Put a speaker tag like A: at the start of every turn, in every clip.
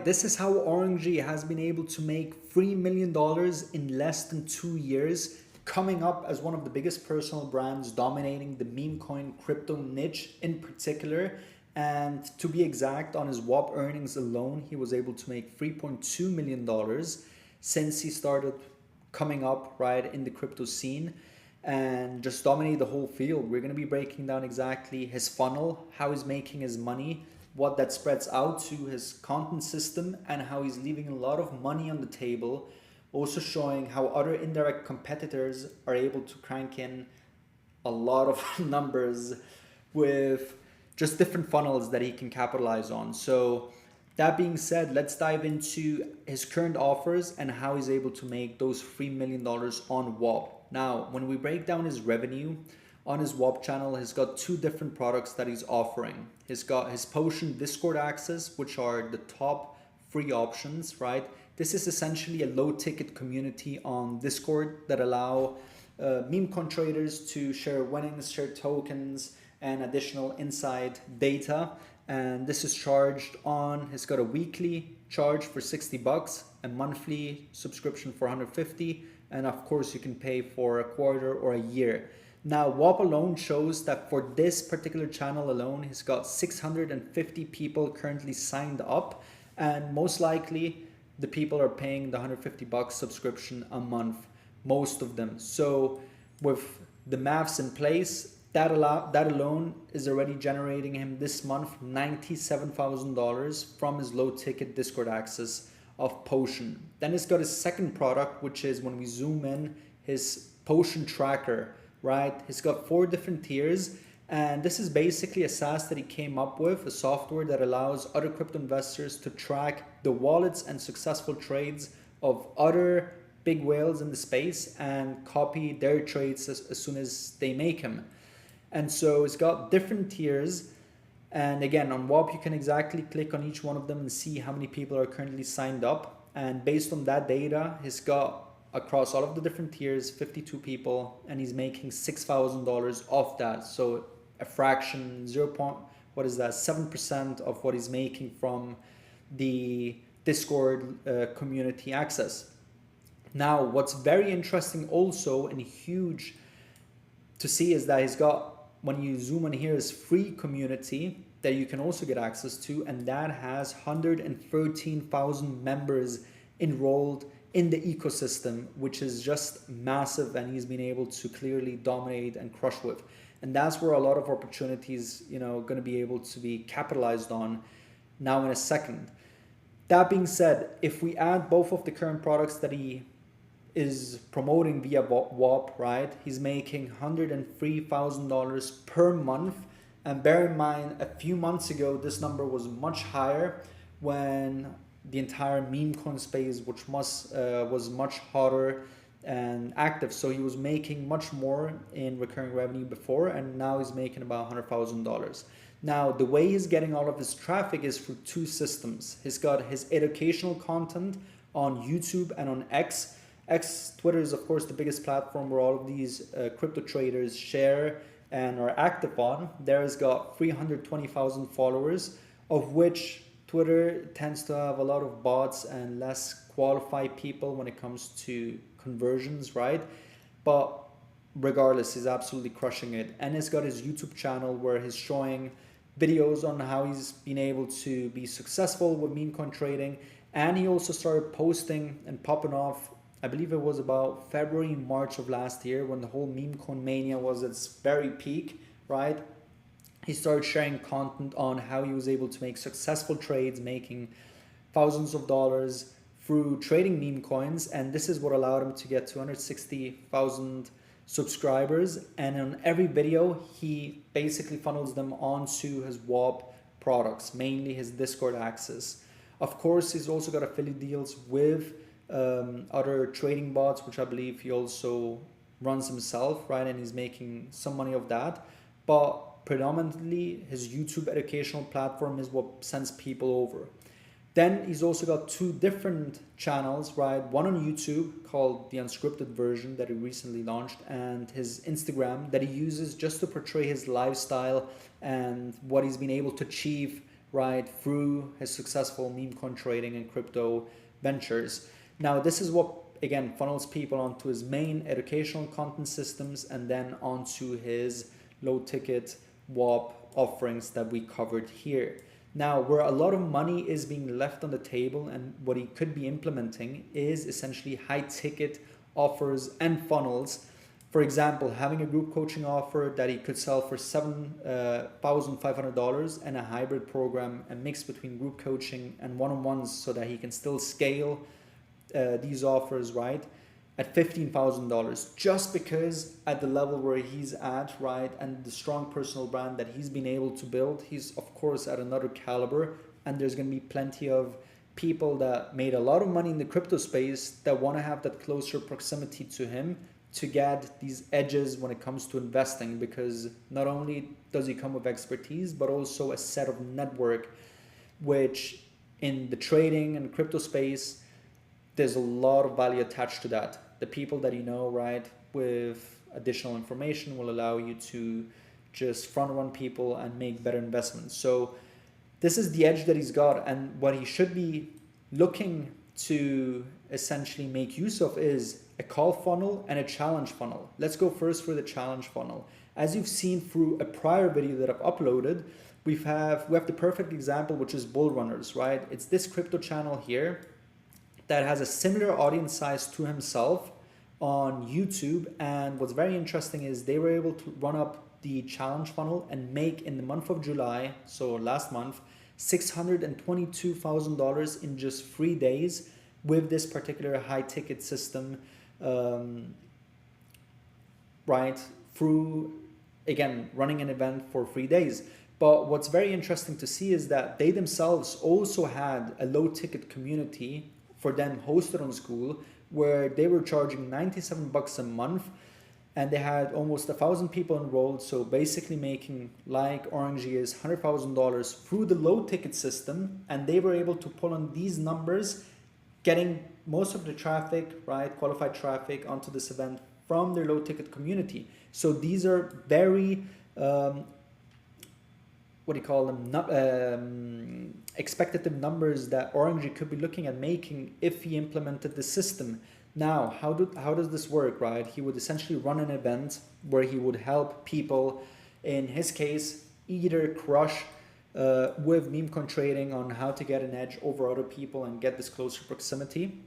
A: This is how Orangie has been able to make $3 million in less than 2 years, coming up as one of the biggest personal brands dominating the Memecoin crypto niche in particular. And to be exact, on his WAP earnings alone, he was able to make $3.2 million since he started coming up right in the crypto scene and just dominate the whole field. We're going to be breaking down exactly his funnel, how he's making his money, what that spreads out to his content system, and how he's leaving a lot of money on the table. Also showing how other indirect competitors are able to crank in a lot of numbers with just different funnels that he can capitalize on. So that being said, let's dive into his current offers and how he's able to make those $3 million on WAP. Now, when we break down his revenue, on his WAP channel, he's got two different products that he's offering. He's got his Potion Discord access, which are the top free options, right? This is essentially a low ticket community on Discord that allow Memecoin traders to share winnings, share tokens, and additional inside data. And this is charged on, he's got a weekly charge for $60, a monthly subscription for $150, and of course you can pay for a quarter or a year. Now, WAP alone shows that for this particular channel alone, he's got 650 people currently signed up, and most likely the people are paying the $150 subscription a month, most of them. So with the maths in place, that alone is already generating him this month $97,000 from his low ticket Discord access of Potion. Then he's got his second product, which is, when we zoom in, his Potion tracker, right? He's got 4 different tiers, and this is basically a SaaS that he came up with, a software that allows other crypto investors to track the wallets and successful trades of other big whales in the space and copy their trades as soon as they make them. And so it's got different tiers. And again, on WAP, you can exactly click on each one of them and see how many people are currently signed up. And based on that data, he's got across all of the different tiers 52 people, and he's making $6,000 off that. So a fraction, 7% of what he's making from the Discord community access. Now, what's very interesting also and huge to see is that he's got, when you zoom in here, is free community that you can also get access to, and that has 113,000 members enrolled in the ecosystem, which is just massive, and he's been able to clearly dominate and crush with. And that's where a lot of opportunities, going to be able to be capitalized on now in a second. That being said, if we add both of the current products that he is promoting via WAP, right, he's making $103,000 per month. And bear in mind, a few months ago, this number was much higher when the entire Memecoin space, which was much hotter and active. So he was making much more in recurring revenue before, and now he's making about $100,000. Now, the way he's getting all of his traffic is through 2 systems. He's got his educational content on YouTube and on X. Twitter is, of course, the biggest platform where all of these crypto traders share and are active on. There has got 320,000 followers, of which Twitter tends to have a lot of bots and less qualified people when it comes to conversions, right? But regardless, he's absolutely crushing it. And he's got his YouTube channel where he's showing videos on how he's been able to be successful with Memecoin trading. And he also started posting and popping off, I believe it was about February, March of last year, when the whole Memecoin mania was at its very peak, right? He started sharing content on how he was able to make successful trades, making thousands of dollars through trading meme coins. And this is what allowed him to get 260,000 subscribers. And on every video, he basically funnels them onto his WAP products, mainly his Discord access. Of course, he's also got affiliate deals with other trading bots, which I believe he also runs himself, right? And he's making some money of that. But predominantly, his YouTube educational platform is what sends people over. Then he's also got 2 different channels, right? One on YouTube called the unscripted version that he recently launched, and his Instagram that he uses just to portray his lifestyle and what he's been able to achieve right, through his successful meme coin trading and crypto ventures. Now, this is what again funnels people onto his main educational content systems and then onto his low ticket WAP offerings that we covered here. Now, where a lot of money is being left on the table and what he could be implementing is essentially high ticket offers and funnels. For example, having a group coaching offer that he could sell for $7,500 and a hybrid program, a mix between group coaching and one-on-ones so that he can still scale these offers, right, at $15,000, just because at the level where he's at, right, and the strong personal brand that he's been able to build, he's of course at another caliber, and there's going to be plenty of people that made a lot of money in the crypto space that want to have that closer proximity to him to get these edges when it comes to investing, because not only does he come with expertise, but also a set of network, which in the trading and crypto space, there's a lot of value attached to that. The people that you know, right, with additional information will allow you to just front run people and make better investments. So this is the edge that he's got, and what he should be looking to essentially make use of is a call funnel and a challenge funnel. Let's go first for the challenge funnel. As you've seen through a prior video that I've uploaded, we have the perfect example, which is bull runners, right? It's this crypto channel here that has a similar audience size to himself on YouTube. And what's very interesting is they were able to run up the challenge funnel and make, in the month of July, so last month, $622,000 in just 3 days with this particular high ticket system, right, through, again, running an event for 3 days. But what's very interesting to see is that they themselves also had a low ticket community for them hosted on school, where they were charging $97 a month, and they had almost 1,000 people enrolled. So basically making, like Orangie is, $100,000 through the low ticket system, and they were able to pull on these numbers, getting most of the traffic, right, qualified traffic onto this event from their low ticket community. So these are very what do you call them, expectative numbers that Orangie could be looking at making if he implemented the system. Now, how does this work, right? He would essentially run an event where he would help people, in his case, either crush with Memecoin trading on how to get an edge over other people and get this closer proximity,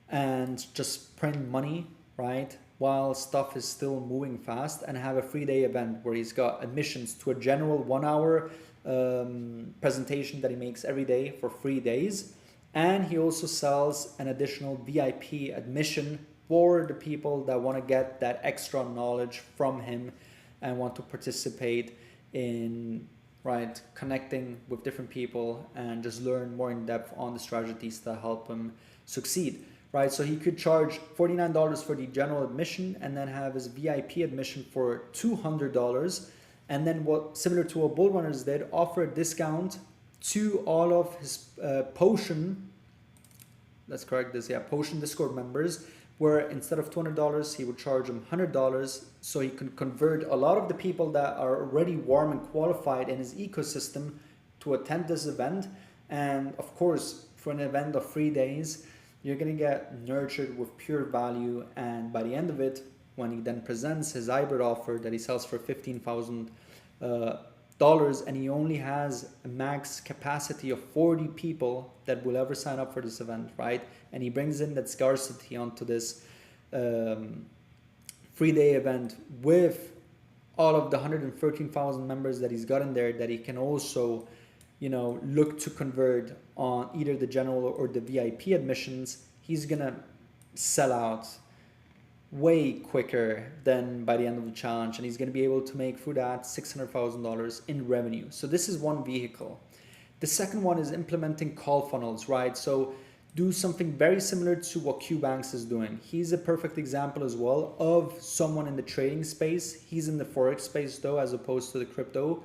A: and just print money, right, while stuff is still moving fast, and have a 3-day event where he's got admissions to a general 1-hour presentation that he makes every day for 3 days. And he also sells an additional VIP admission for the people that want to get that extra knowledge from him and want to participate in, right, connecting with different people and just learn more in depth on the strategies that help him succeed. Right, so he could charge $49 for the general admission and then have his VIP admission for $200. And then, what, similar to what Bull Runners did, offer a discount to all of his Potion, let's correct this, yeah, Potion Discord members, where instead of $200, he would charge them $100, so he can convert a lot of the people that are already warm and qualified in his ecosystem to attend this event. And of course, for an event of 3 days, you're going to get nurtured with pure value. And by the end of it, when he then presents his hybrid offer that he sells for $15,000, and he only has a max capacity of 40 people that will ever sign up for this event, right? And he brings in that scarcity onto this 3-day event with all of the 113,000 members that he's got in there, that he can also, you know, look to convert on either the general or the VIP admissions. He's gonna sell out way quicker than by the end of the challenge, and he's going to be able to make through that $600,000 in revenue. So this is one vehicle. The second one is implementing call funnels, right? So do something very similar to what QBanks is doing. He's a perfect example as well of someone in the trading space. He's in the Forex space though, as opposed to the crypto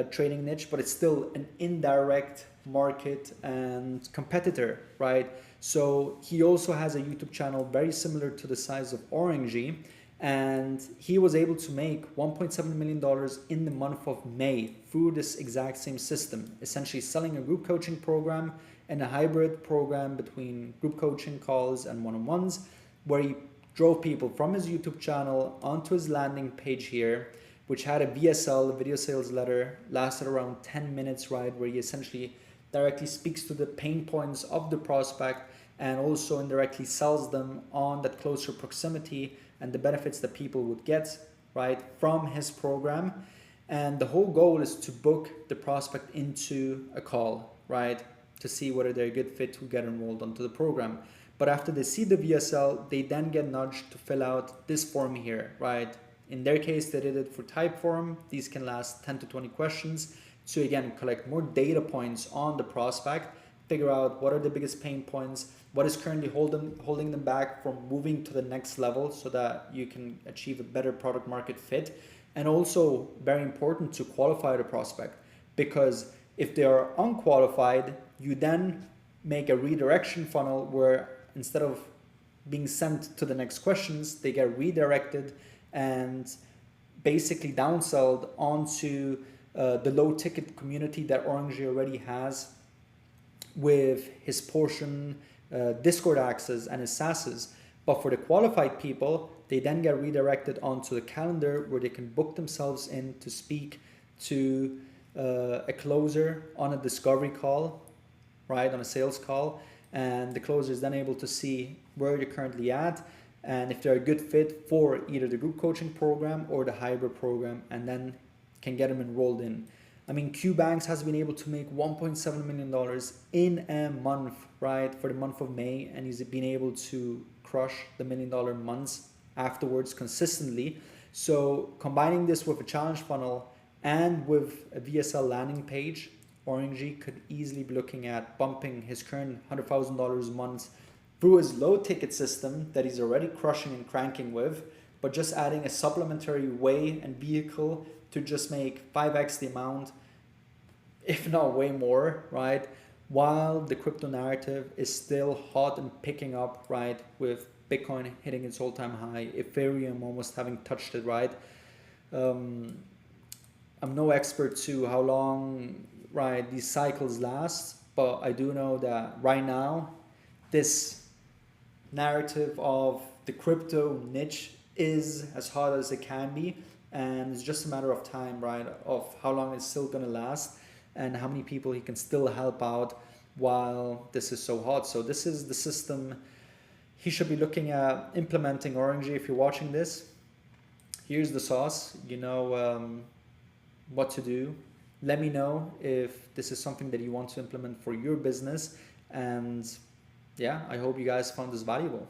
A: trading niche, but it's still an indirect market and competitor, right? So he also has a YouTube channel very similar to the size of Orangie, And he was able to make $1.7 million in the month of May through this exact same system, essentially selling a group coaching program and a hybrid program between group coaching calls and one-on-ones, where he drove people from his YouTube channel onto his landing page here, which had a VSL, a video sales letter, lasted around 10 minutes, right, where he essentially directly speaks to the pain points of the prospect and also indirectly sells them on that closer proximity and the benefits that people would get, right, from his program. And the whole goal is to book the prospect into a call, right, to see whether they're a good fit to get enrolled onto the program. But after they see the VSL, they then get nudged to fill out this form here, right? In their case, they did it for type form. These can last 10 to 20 questions to, again, collect more data points on the prospect, figure out what are the biggest pain points, what is currently holding them back from moving to the next level so that you can achieve a better product market fit. And also, very important, to qualify the prospect, because if they are unqualified, you then make a redirection funnel where instead of being sent to the next questions, they get redirected and basically downsold onto the low ticket community that Orangie already has with his portion Discord access and his SaaSes. But for the qualified people, they then get redirected onto the calendar where they can book themselves in to speak to a closer on a discovery call, right, on a sales call. And the closer is then able to see where you're currently at and if they're a good fit for either the group coaching program or the hybrid program, and then can get them enrolled in. I mean, Q Banks has been able to make $1.7 million in a month, right, for the month of May, and he's been able to crush the $1 million months afterwards consistently. So combining this with a challenge funnel and with a VSL landing page, Orangie could easily be looking at bumping his current $100,000 a month through his low ticket system that he's already crushing and cranking with, but just adding a supplementary way and vehicle to just make 5x the amount, if not way more, right? While the crypto narrative is still hot and picking up, right? With Bitcoin hitting its all-time high, Ethereum almost having touched it, right? I'm no expert to how long, right, these cycles last, but I do know that right now, this narrative of the crypto niche is as hot as it can be, and it's just a matter of time, right, of how long it's still going to last and how many people he can still help out while this is so hot. So this is the system he should be looking at implementing. Orangie, if you're watching this, here's the sauce. You know what to do. Let me know if this is something that you want to implement for your business. And yeah, I hope you guys found this valuable.